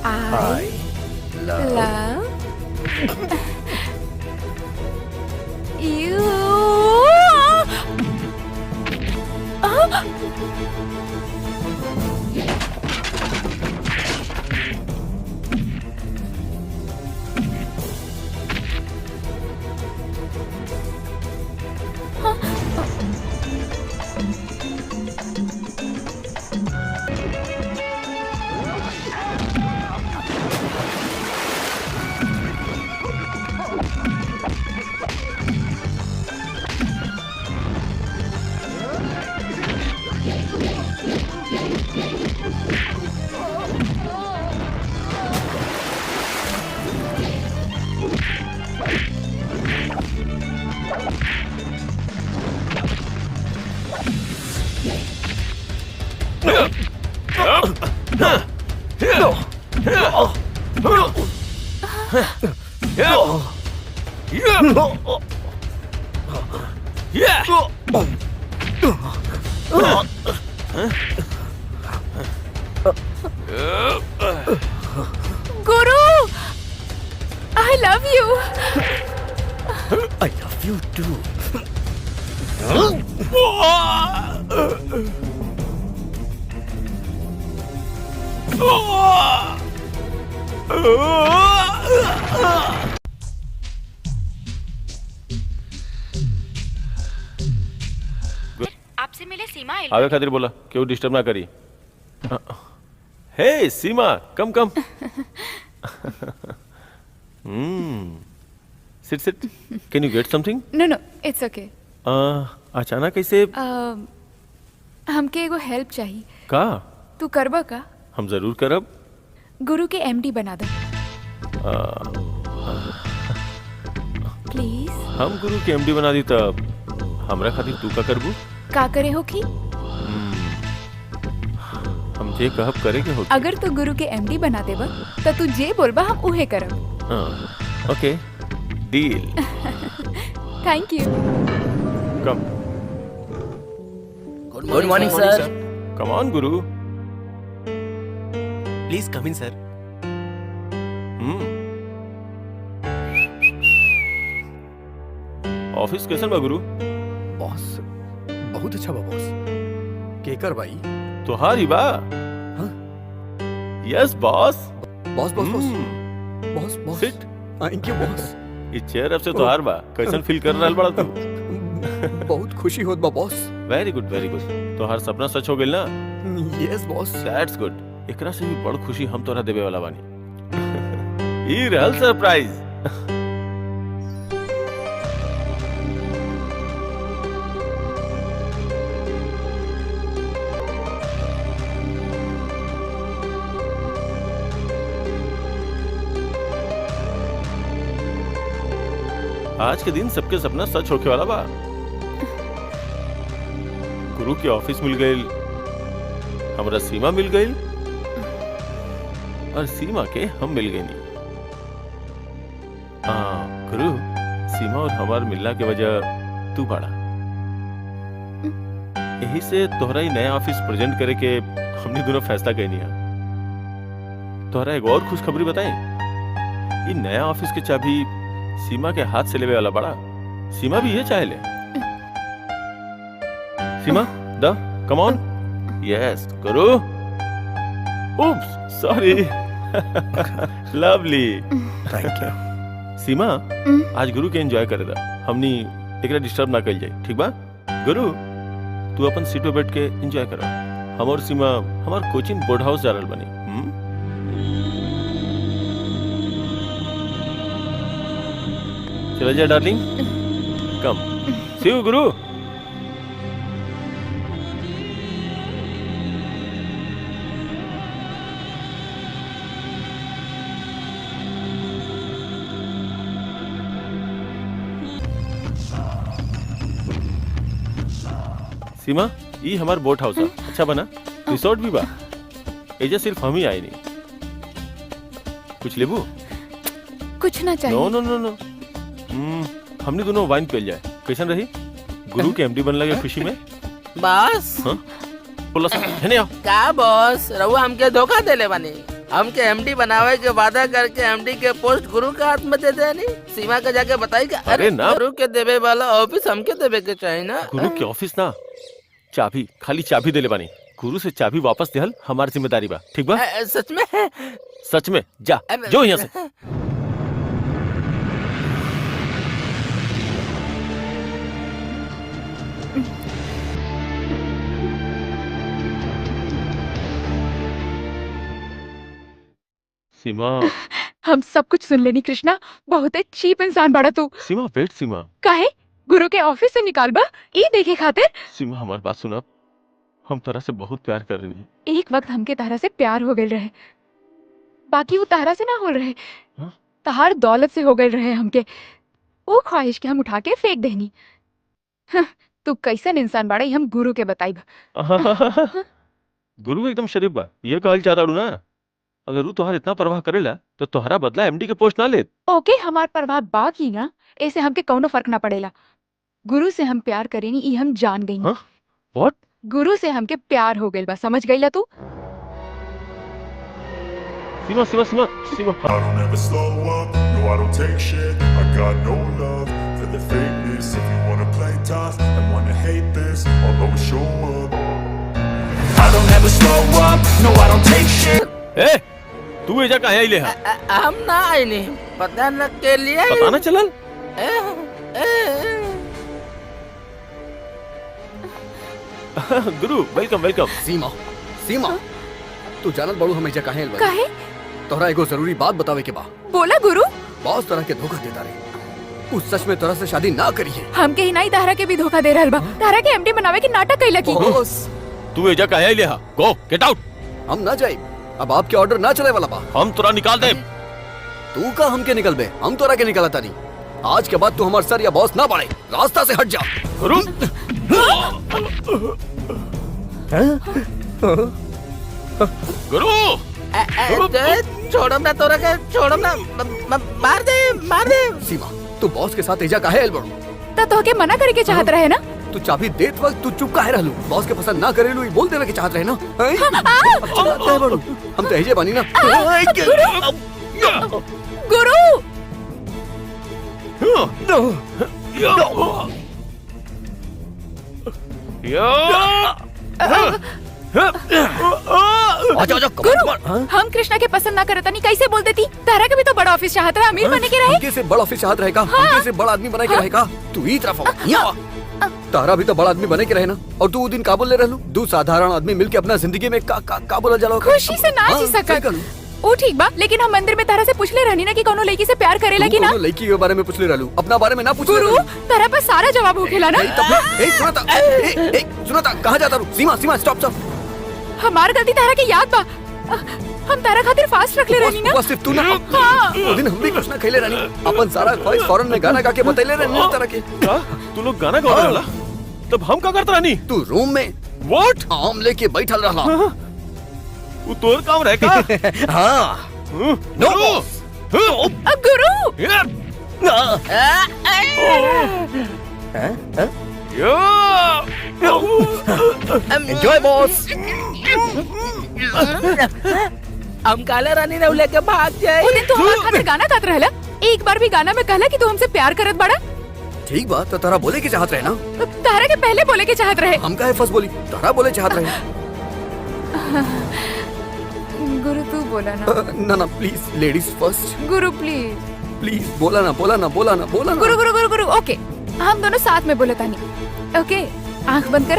I love you. Guru, I love you. I love you too. आपसे मिले सीमा आई। आगे खातिर बोला क्यों डिस्टर्ब ना करी। Hey Seema come come. Sit sit can you get something. No no it's okay. अचानक कैसे हमके एगो हेल्प चाहिए। का तू करबा का? हम जरूर करब। गुरु के एमडी बना दो प्लीज। हम गुरु के एमडी बना दी तब हमरा खातिर तू का करबू। का करे हो कि हम जे कहब करे के हो। अगर तू गुरु के एमडी बना देबा तो तू जे बोलबा हम उहे करब। Okay deal. Thank you. Come. Good morning, sir. Come on Guru. Please come in, sir. Office कैसन बा गुरु। बॉस बहुत अच्छा बा बॉस। केकर भाई? तोहार ही बा। हाँ? Yes boss. Boss boss boss boss boss. Sit. Thank you boss. ये चेयर अब से तोहार बा। कैसन फील कर रहल बड़ा तू। बहुत खुशी होत बा boss. Very good very good. तोहार सपना सच हो गेल ना। Yes boss. That's good. एकरा से भी बड़ खुशी हम तोरा देवे वाला बानी। ई रहल सरप्राइज। आज के दिन सबके सपना सच होके वाला बा। गुरु के ऑफिस मिल गई, हमरा सीमा मिल गई और सीमा के हम मिल गए नहीं। गुरु सीमा और हमार मिलना के वजह तू बड़ा। यही से तोहरा ही नया ऑफिस प्रेजेंट करे के हमने दोनों फैसला करनी है। तोहरा एक और खुशखबरी बताएं। ये नया ऑफिस के चाबी सीमा के हाथ से लेवे वाला बड़ा। सीमा भी ये चाहे ले। सीमा द come on. Yes Guru. Oops sorry. Lovely. Thank you. Seema आज गुरु के एंजॉय करे दा। हमनी एकरा डिस्टर्ब ना कइल जाए ठीक बा। गुरु तू अपन सीट पे बैठ के एंजॉय करा। हम और सीमा हमार कोचिंग बोर्ड हाउस जा रहल बनी। चला जा डार्लिंग। कम। सी यू गुरु। सीमा ये हमार बोट हाउस है। अच्छा बना। रिसोर्ट भी बा। एजे सिर्फ हम ही आए नहीं। कुछ लेबू? कुछ ना चाहिए। नो नो नो नो। हमने दोनों वाइन पी जाए कैसन रही। गुरु के एमडी बनला के खुशी में। बॉस हाँ बोला है नहीं। का बॉस रहुआ हमके धोखा देले बानी। हमके एमडी बनावे के वादा करके एमडी के पोस्ट गुरु के हाथ में दे देनी। सीमा के जाके बताई कि अरे ना। गुरु के देवे वाला ऑफिस हमके देवे के चाहिए ना। गुरु के ऑफिस ना, चाबी, खाली चाबी देले बानी। गुरु से चाबी वापस देहल हमारी जिम्मेदारी बा, ठीक बा? सच में? सच में, जा जो यहाँ से। सीमा, हम सब कुछ सुन लेनी कृष्णा, बहुत चीप इंसान बड़ा तू। सीमा वेट सीमा। काहे गुरु के ऑफिस से निकाल बा ई देखे खातिर? सीमा हमारी बात सुन, हम तरह से बहुत प्यार कर रही हैं। एक वक्त हमके तारा से प्यार हो गए रहे, बाकी वो तारा से ना हो रहे, हाँ? तहार दौलत से हो गए रहे हमके। वो ख्वाहिश के हम उठा के फेंक देनी। तू कैसन इंसान बाड़ा हम गुरु के बताइब। गुरु एकदम शरीफ बा, ये कहल चाह रहा ना। अगर वो तुहार इतना परवाह करेला तो तुहरा बदला एमडी के पोस्ट ना ले। ओके, हमार परवाह बा की ना, ऐसे हमके कौनो फर्क ना पड़ेला। गुरु से हम प्यार करेनी ई हम जान गई। हाँ? What? गुरु से हमके प्यार हो गइल बा, समझ गईला तू? सीमा सीमा सीमा सीमा। I don't ever slow up, no I don't take shit. I got no love for the fakeness. If you wanna play tough and wanna hate this, I'll always show up. I don't ever slow up, no I don't take shit. ए, तू एजा काहे आइले हा? हम ना आईनी, पता न के लिए। पता ना चलल? गुरु वेलकम वेलकम। सीमा, सीमा, तू जानत बड़ू हमें काहे आइल बानी? काहे? तोहरा एगो जरूरी बात बतावे के बा। बोला गुरु। बॉस तरह के धोखा देता रहे। उस सच में तरह से शादी ना करी है। हमके ही नहीं, तारा के भी धोखा दे रहल बा। तारा के एमडी बनावे के नाटक कइला की। बॉस, तू एजा काहे आइले हा? गो गेट आउट। हम ना जाए, अब आपके ऑर्डर ना चले वाला बा। हम तोरा निकाल दे। तू का हमके निकलबे, हम तोरा के निकालता नहीं। आज के बाद तू हमार सर या बॉस ना बढ़े, रास्ता से हट जा। गुरु गुरु छोड़ो ना, तोरा के छोड़ो ना, मार दे मार दे। सीमा, तू बॉस के साथ एजा काहे आइल बड़ू? ता तोहके मना करे के चाहत रहे ना? तू चाबी देत वक्त तू चुप काहे रहलू? बॉस के पसंद ना करेलू ई बोल देवे के चाहत रहे ना? अब चिल्लाते हैं बड़ू, हम तो एजे बानी ना। गुरु गुरु, हम कृष्णा के पसंद ना करता नहीं, कैसे बोल देती? तारा के भी तो बड़ा ऑफिस चाहत रहा, अमीर बने के रहे। हमके से बड़ा ऑफिस चाहत रहेगा, हमके से बड़ा आदमी बने के रहेगा। तू ई तरफ आ, यहाँ आ। तारा भी तो बड़ा आदमी बने के रहे ना, और तू दिन काबुल ले रहलू। दू साधारण आदमी मिलके अपना जिंदगी में का बोला जलो खुशी से ना जी सकत। ओ ठीक बा, लेकिन हम मंदिर में तारा से पूछले रहनी ना कि कोनो लड़की से प्यार करेला कि ना? लड़की के बारे में पूछ ले रहलू, अपना बारे में ना पूछ ले गुरु, रहलू। तारा पर सारा जवाब होखेला ना? सुना था, कहाँ जाता रू? सीमा सीमा स्टॉप स्टॉप। हमार गलती तारा के याद बा। हम तारा खातिर फास्ट रख ले रहनी ना? बस सिर्फ तू ना। हाँ। वो दिन हम भी कुछ ना खेले रहनी, अपन सारा ख्वाहिश फौरन में गाना गा के बतैले रहनी ना तरह के। का? तू लोग गाना गा रहा? तब हम का करत रहनी? तू रूम में व्हाट? आम लेके बैठल रहा। वो तोर काम रहे का? हाँ। नो बॉस। गुरु एंजॉय बॉस। हम काले रानी ने लेके भाग जाए। वो दिन तू हमार खातिर गाना गात रहला, एक बार भी गाना में कहला कि तू हमसे प्यार करत बड़ा। ठीक बात, तो तारा बोले के चाहत रहे ना? तारा के पहले बोले के चाहत रहे। हम काहे फर्स्ट बोली? तारा बोले चाहत रहे। गुरु तू बोला ना। ना ना please, ladies first. Guru please. Please बोला ना, बोला ना, बोला ना, बोला ना। गुरु गुरु गुरु गुरु ओके, हम दोनों साथ में बोले तानी। ओके, आंख बंद कर।